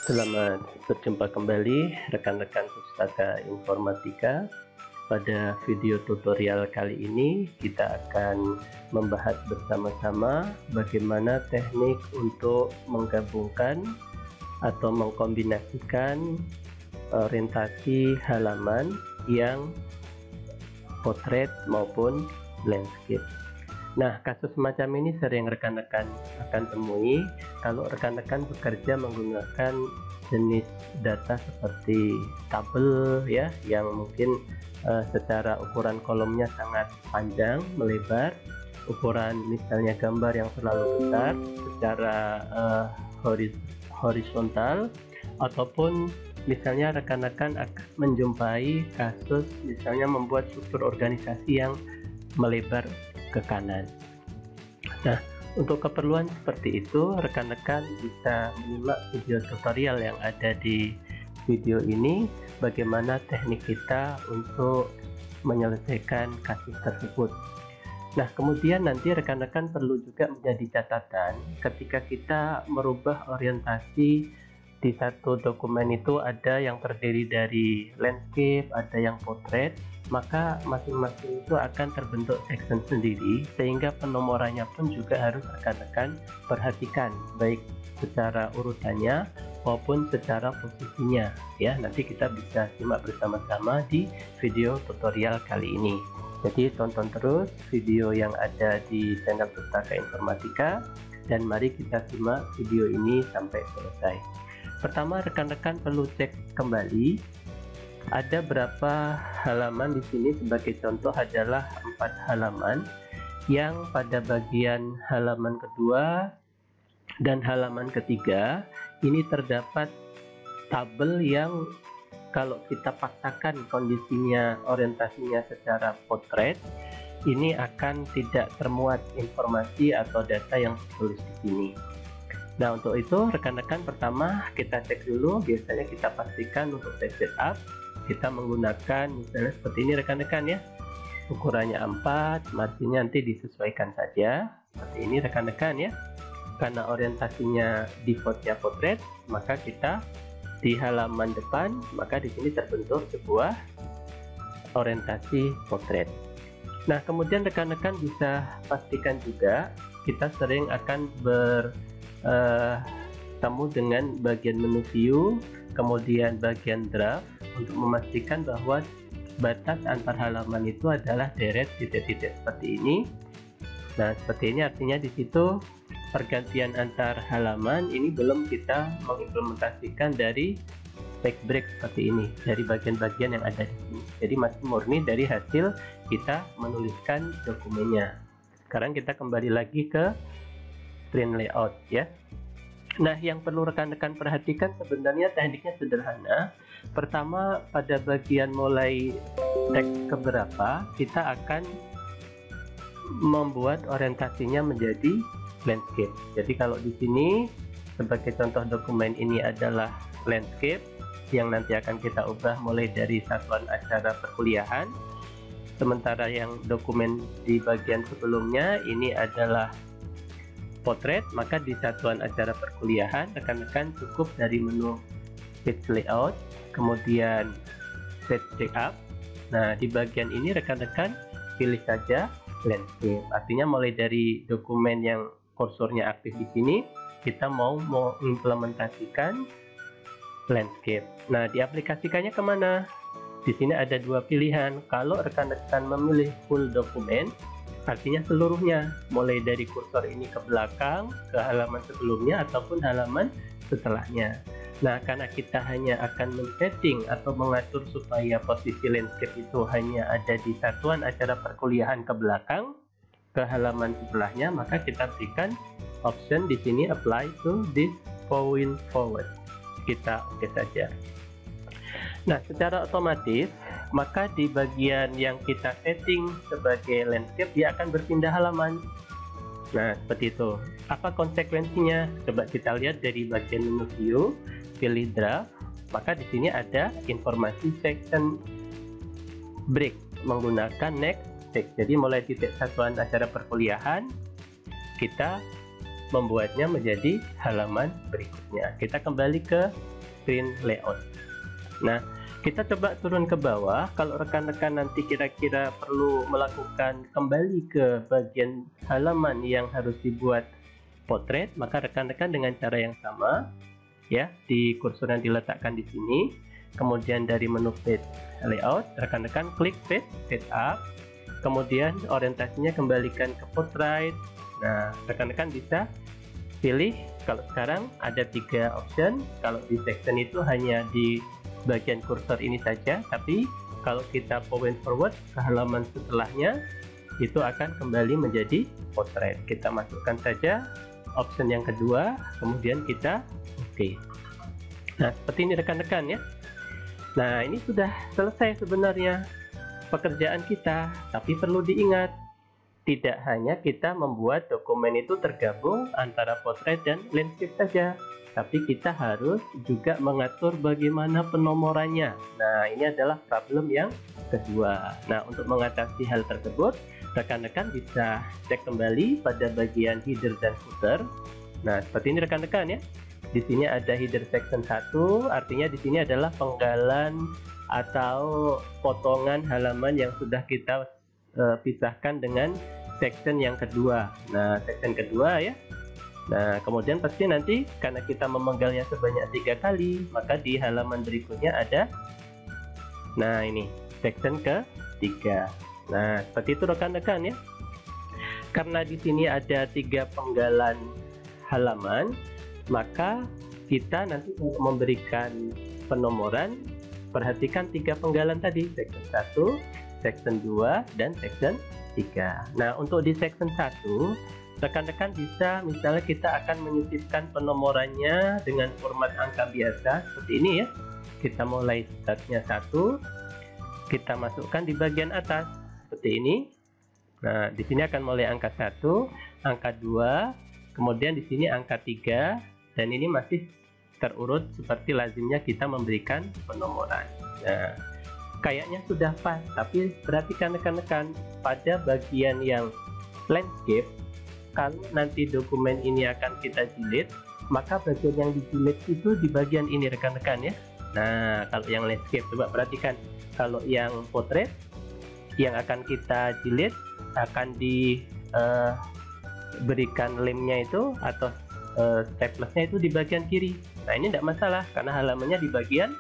Selamat berjumpa kembali rekan-rekan Pustaka Informatika. Pada video tutorial kali ini kita akan membahas bersama-sama bagaimana teknik untuk menggabungkan atau mengkombinasikan orientasi halaman yang potret maupun landscape. Nah, kasus semacam ini sering rekan-rekan akan temui kalau rekan-rekan bekerja menggunakan jenis data seperti tabel ya, yang mungkin secara ukuran kolomnya sangat panjang melebar, ukuran misalnya gambar yang terlalu besar secara horizontal, ataupun misalnya rekan-rekan akan menjumpai kasus misalnya membuat struktur organisasi yang melebar ke kanan. Nah, untuk keperluan seperti itu rekan-rekan bisa menyimak video tutorial yang ada di video ini, bagaimana teknik kita untuk menyelesaikan kasus tersebut. Nah, kemudian nanti rekan-rekan perlu juga menjadi catatan ketika kita merubah orientasi di satu dokumen. Itu ada yang terdiri dari landscape, ada yang potret, maka masing-masing itu akan terbentuk section sendiri, sehingga penomorannya pun juga harus rekan-rekan perhatikan baik secara urutannya maupun secara posisinya ya. Nanti kita bisa simak bersama-sama di video tutorial kali ini. Jadi tonton terus video yang ada di channel Pustaka Informatika dan mari kita simak video ini sampai selesai. Pertama, rekan-rekan perlu cek kembali ada berapa halaman. Di sini sebagai contoh adalah 4 halaman, yang pada bagian halaman kedua dan halaman ketiga ini terdapat tabel yang kalau kita paksakan kondisinya orientasinya secara potret, ini akan tidak termuat informasi atau data yang ditulis di sini. Nah, untuk itu rekan-rekan pertama kita cek dulu, biasanya kita pastikan untuk setup kita menggunakan misalnya seperti ini rekan-rekan ya, ukurannya 4, marginnya nanti disesuaikan saja seperti ini rekan-rekan ya. Karena orientasinya defaultnya potret, maka kita di halaman depan, maka di sini terbentuk sebuah orientasi potret. Nah, kemudian rekan-rekan bisa pastikan juga kita sering akan bertemu dengan bagian menu view, kemudian bagian draft, untuk memastikan bahwa batas antar halaman itu adalah deret titik-titik seperti ini. Nah, seperti ini artinya di situ pergantian antar halaman ini belum kita mengimplementasikan dari text break seperti ini, dari bagian-bagian yang ada di sini. Jadi masih murni dari hasil kita menuliskan dokumennya. Sekarang kita kembali lagi ke screen layout ya. Nah, yang perlu rekan-rekan perhatikan sebenarnya tekniknya sederhana. Pertama, pada bagian mulai teks keberapa, kita akan membuat orientasinya menjadi landscape. Jadi kalau di sini sebagai contoh dokumen ini adalah landscape yang nanti akan kita ubah mulai dari satuan acara perkuliahan. Sementara yang dokumen di bagian sebelumnya ini adalah potret, maka di satuan acara perkuliahan rekan-rekan cukup dari menu page layout, kemudian page checkup. Nah, di bagian ini rekan-rekan pilih saja landscape. Artinya mulai dari dokumen yang kursornya aktif di sini, kita mau mengimplementasikan landscape. Nah, diaplikasikannya kemana? Di sini ada dua pilihan. Kalau rekan-rekan memilih full dokumen, artinya seluruhnya, mulai dari kursor ini ke belakang, ke halaman sebelumnya, ataupun halaman setelahnya. Nah, karena kita hanya akan men-setting atau mengatur supaya posisi landscape itu hanya ada di satuan acara perkuliahan ke belakang, ke halaman sebelahnya, maka kita berikan option di sini apply to this point forward. Kita oke saja. Nah, secara otomatis maka di bagian yang kita setting sebagai landscape dia akan berpindah halaman. Nah, seperti itu. Apa konsekuensinya? Coba kita lihat dari bagian menu view, pilih draft, maka di sini ada informasi section break menggunakan next text. Jadi mulai titik satuan acara perkuliahan kita membuatnya menjadi halaman berikutnya. Kita kembali ke screen layout. Nah, kita coba turun ke bawah. Kalau rekan-rekan nanti kira-kira perlu melakukan kembali ke bagian halaman yang harus dibuat potret, maka rekan-rekan dengan cara yang sama, ya, di kursor yang diletakkan di sini, kemudian dari menu page layout, rekan-rekan klik page setup, kemudian orientasinya kembalikan ke portrait. Nah, rekan-rekan bisa pilih. Kalau sekarang ada 3 option. Kalau di section itu hanya di bagian kursor ini saja, tapi kalau kita point forward ke halaman setelahnya, itu akan kembali menjadi portrait. Kita masukkan saja option yang kedua, kemudian kita oke. Nah, seperti ini rekan-rekan ya. Nah, ini sudah selesai sebenarnya pekerjaan kita, tapi perlu diingat, tidak hanya kita membuat dokumen itu tergabung antara portrait dan landscape saja, tapi kita harus juga mengatur bagaimana penomorannya. Nah, ini adalah problem yang kedua. Nah, untuk mengatasi hal tersebut, rekan-rekan bisa cek kembali pada bagian header dan footer. Nah, seperti ini rekan-rekan ya. Di sini ada header section 1, artinya di sini adalah penggalan atau potongan halaman yang sudah kita pisahkan dengan section yang kedua. Nah, section kedua ya. Nah, kemudian pasti nanti karena kita memenggalnya sebanyak 3 kali, maka di halaman berikutnya ada, nah ini section ke-3. Nah, seperti itu rekan-rekan ya. Karena di sini ada 3 penggalan halaman, maka kita nanti untuk memberikan penomoran, perhatikan 3 penggalan tadi, section 1, section 2, dan section 3. Nah, untuk di section 1, rekan-rekan bisa, misalnya kita akan menyisipkan penomorannya dengan format angka biasa seperti ini ya. Kita mulai startnya 1, kita masukkan di bagian atas seperti ini. Nah, di sini akan mulai angka 1, angka 2, kemudian di sini angka 3, dan ini masih terurut seperti lazimnya kita memberikan penomoran. Nah, kayaknya sudah pas, tapi perhatikan rekan-rekan pada bagian yang landscape. Kalau nanti dokumen ini akan kita jilid, maka bagian yang dijilid itu di bagian ini rekan-rekan ya. Nah, kalau yang landscape coba perhatikan. Kalau yang portrait yang akan kita jilid akan diberikan lemnya itu atau staplesnya itu di bagian kiri. Nah, ini tidak masalah karena halamannya di bagian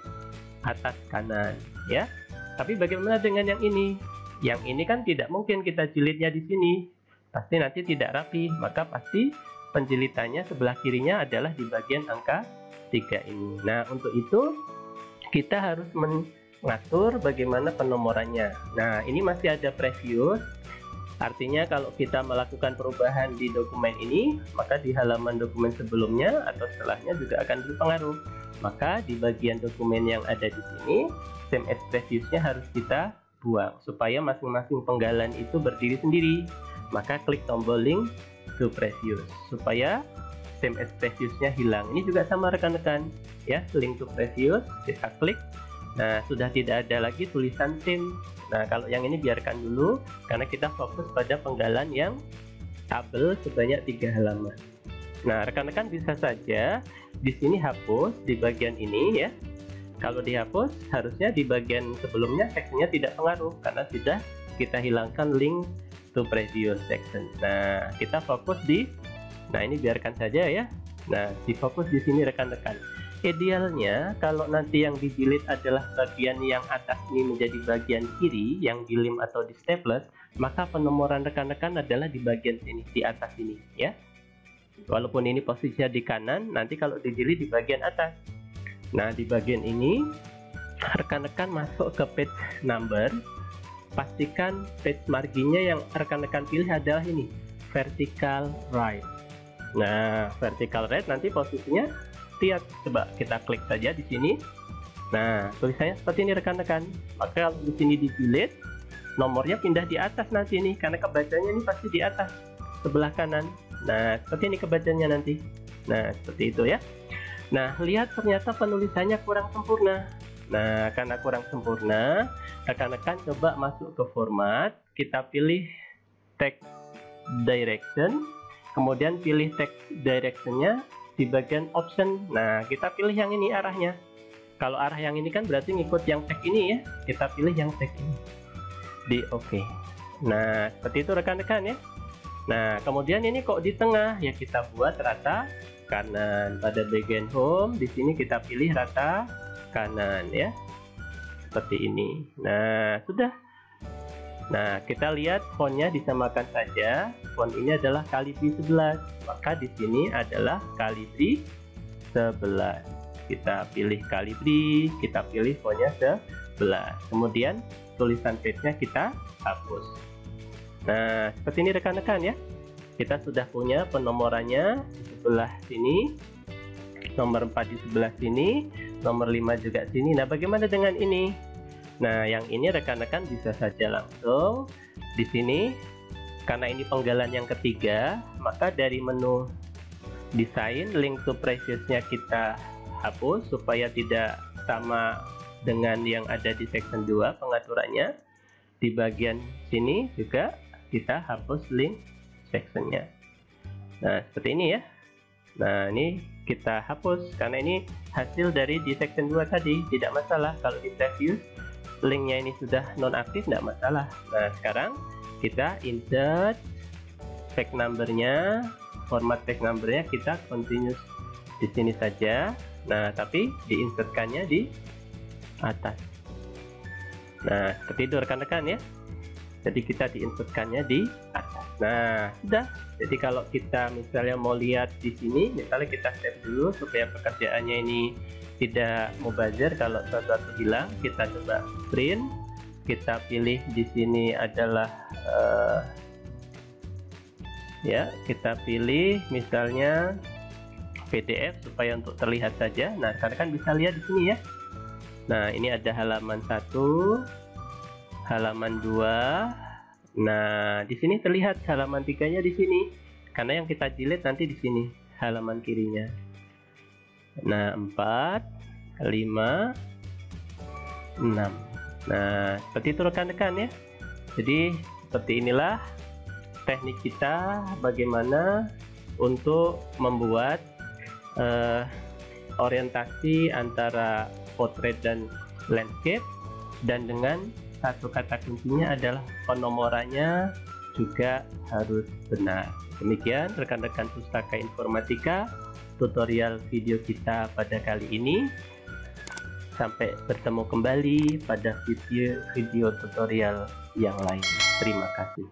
atas kanan ya. Tapi bagaimana dengan yang ini? Yang ini kan tidak mungkin kita jilidnya di sini. Pasti nanti tidak rapi, maka pasti penjilitannya sebelah kirinya adalah di bagian angka 3 ini. Nah, untuk itu kita harus mengatur bagaimana penomorannya. Nah, ini masih ada previous, artinya kalau kita melakukan perubahan di dokumen ini, maka di halaman dokumen sebelumnya atau setelahnya juga akan berpengaruh. Maka di bagian dokumen yang ada di sini, same as previousnya harus kita buang supaya masing-masing penggalan itu berdiri sendiri. Maka klik tombol link to previous supaya same as previousnya hilang. Ini juga sama rekan-rekan ya, link to previous kita klik. Nah, sudah tidak ada lagi tulisan same. Nah, kalau yang ini biarkan dulu karena kita fokus pada penggalan yang tabel sebanyak 3 halaman. Nah, rekan-rekan bisa saja di sini hapus di bagian ini ya. Kalau dihapus harusnya di bagian sebelumnya sectionnya tidak pengaruh karena sudah kita hilangkan link to previous section. Nah, kita fokus di, nah ini biarkan saja ya. Nah, difokus di sini rekan-rekan. Idealnya kalau nanti yang dijilid adalah bagian yang atas ini menjadi bagian kiri yang dilim atau di staples, maka penomoran rekan-rekan adalah di bagian sini, di atas ini ya. Walaupun ini posisinya di kanan, nanti kalau dijilid di bagian atas. Nah, di bagian ini rekan-rekan masuk ke page number. Pastikan page marginnya yang rekan-rekan pilih adalah ini, vertical right. Nah, vertical right nanti posisinya lihat, coba kita klik saja di sini. Nah, tulisannya seperti ini rekan-rekan. Maka kalau di sini dijilid, nomornya pindah di atas nanti nih, karena kebacanya ini pasti di atas sebelah kanan. Nah, seperti ini kebacanya nanti. Nah, seperti itu ya. Nah, lihat ternyata penulisannya kurang sempurna. Nah, karena kurang sempurna, rekan-rekan coba masuk ke format, kita pilih text direction, kemudian pilih text directionnya di bagian option. Nah, kita pilih yang ini arahnya. Kalau arah yang ini kan berarti ngikut yang tag ini ya. Kita pilih yang tag ini. Di oke. Nah, seperti itu rekan-rekan ya. Nah, kemudian ini kok di tengah ya, kita buat rata kanan. Pada bagian home di sini kita pilih rata kanan ya. Seperti ini. Nah, sudah. Nah, kita lihat fontnya disamakan saja. Font ini adalah Calibri 11. Maka di sini adalah Calibri 11. Kita pilih Calibri, kita pilih fontnya 11. Kemudian tulisan page-nya kita hapus. Nah, seperti ini rekan-rekan ya. Kita sudah punya penomorannya di sebelah sini, nomor 4 di sebelah sini, nomor 5 juga sini. Nah, bagaimana dengan ini? Nah, yang ini rekan-rekan bisa saja langsung di sini, karena ini penggalan yang ketiga, maka dari menu desain link to previous-nya kita hapus supaya tidak sama dengan yang ada di section 2 pengaturannya. Di bagian sini juga kita hapus link sectionnya. Nah, seperti ini ya. Nah, ini kita hapus karena ini hasil dari di section 2 tadi, tidak masalah. Kalau di previous linknya ini sudah nonaktif, tidak masalah. Nah, sekarang kita insert tag numbernya, format tag numbernya kita continuous di sini saja. Nah, tapi diinsertkannya di atas. Nah, seperti itu rekan-rekan ya. Jadi kita diinsertkannya di atas. Nah, sudah. Jadi kalau kita misalnya mau lihat di sini, misalnya kita save dulu supaya pekerjaannya ini tidak mubazir. Kalau sesuatu hilang, kita coba print. Kita pilih di sini adalah ya, kita pilih misalnya PDF supaya untuk terlihat saja. Nah, rekan-rekan bisa lihat di sini ya. Nah, ini ada halaman 1, halaman 2. Nah, di sini terlihat halaman 3-nya di sini. Karena yang kita jilid nanti di sini halaman kirinya. Nah, 4, 5, 6. Nah, seperti itu rekan-rekan ya. Jadi, seperti inilah teknik kita bagaimana untuk membuat orientasi antara portrait dan landscape, dan dengan satu kata kuncinya adalah penomorannya juga harus benar. Demikian rekan-rekan Pustaka Informatika, tutorial video kita pada kali ini. Sampai bertemu kembali pada video tutorial yang lain. Terima kasih.